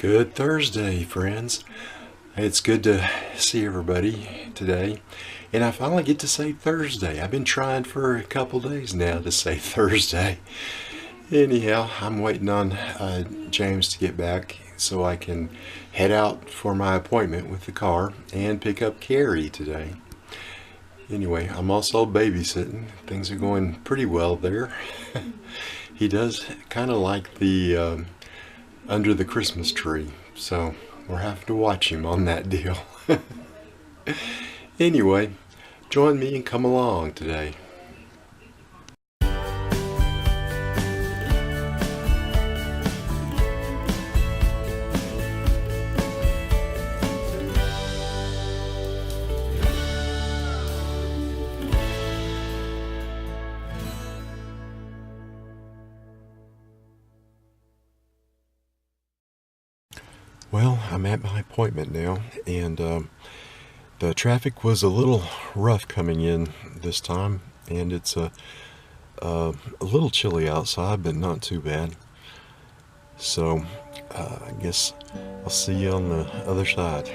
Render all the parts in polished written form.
Good Thursday, friends. It's good to see everybody today. And I finally get to say Thursday. I've been trying for a couple days now to say Thursday. Anyhow, I'm waiting on James to get back so I can head out for my appointment with the car and pick up Carrie today. Anyway, I'm also babysitting. Things are going pretty well there. He does kind of like the under the Christmas tree, so we're having to watch him on that deal. Anyway, join me and come along today. Well, I'm at my appointment now, and the traffic was a little rough coming in this time, and it's a little chilly outside, but not too bad. So I guess I'll see you on the other side.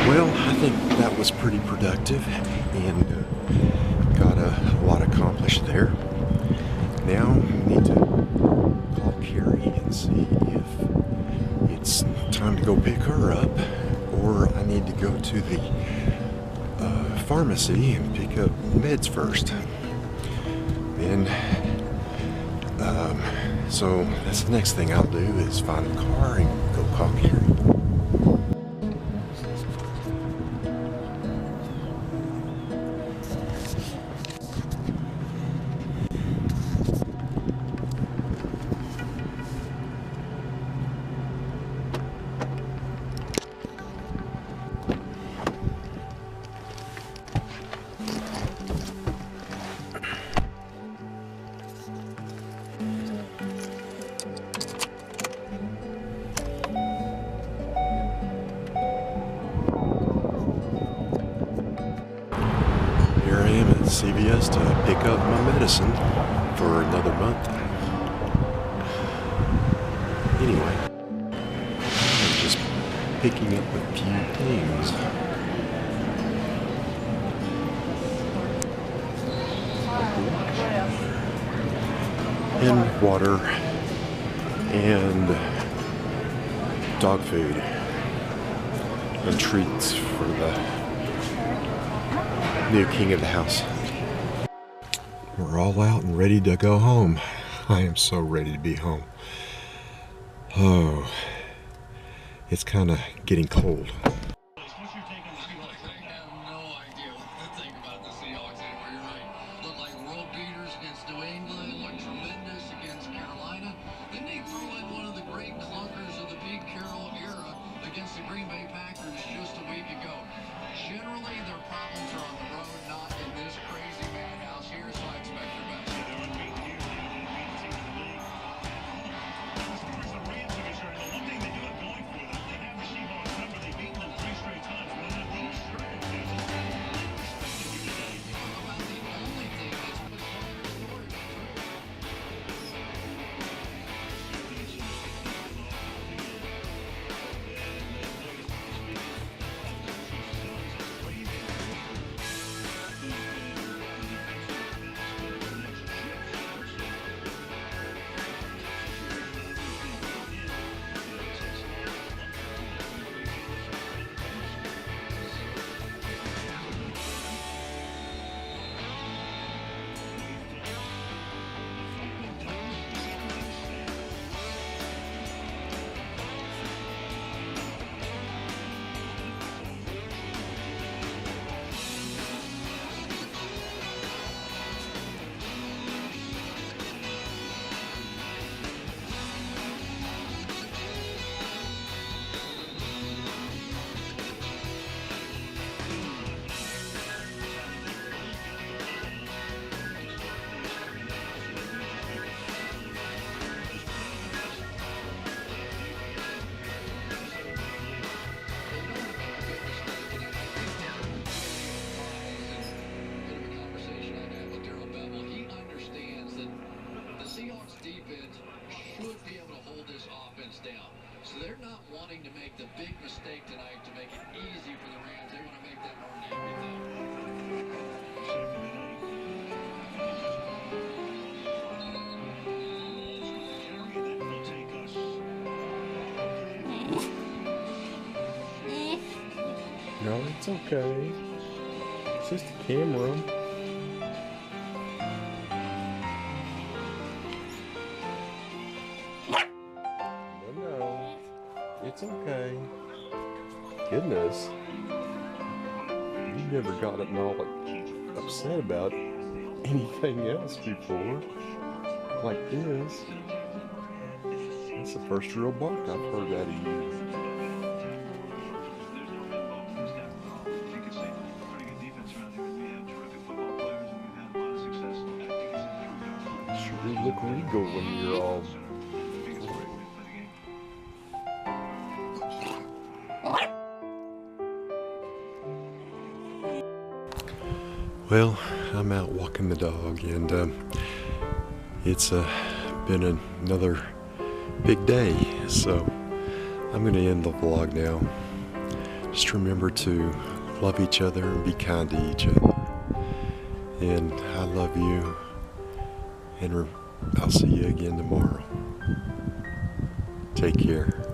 Well, I think that was pretty productive and got a lot accomplished there. Now we need to call Carrie and see if it's time to go pick her up, or I need to go to the pharmacy and pick up meds first. And so that's the next thing I'll do is find a car and go call Carrie. Here I am at CVS to pick up my medicine for another month. Anyway, I'm just picking up a few things. And water and dog food and treats for the new king of the house. We're all out and ready to go home. I am so ready to be home. Oh, it's kind of getting cold. What's your take on the Seahawks? I have no idea what to think about the Seahawks anymore. You're right. Looked like world beaters against New England. Looked tremendous against Carolina. Then they threw in one of the great clunkers of the Pete Carroll era against the Green Bay Packers just a week ago. Generally, their problems are on the road, not in this crazy madhouse here, so I expect their best. As far as the Rams are concerned, the one thing they do have going for them, they have the Seahawks number. They've beaten them It's okay. It's just a camera. No. It's okay. Goodness. You've never gotten all upset about anything else before. Like this. That's the first real bark I've heard out of you. Sure you look regal when you're all... Well, I'm out walking the dog, and it's been another big day, so I'm going to end the vlog now. Just remember to love each other and be kind to each other. And I love you, and I'll see you again tomorrow. Take care.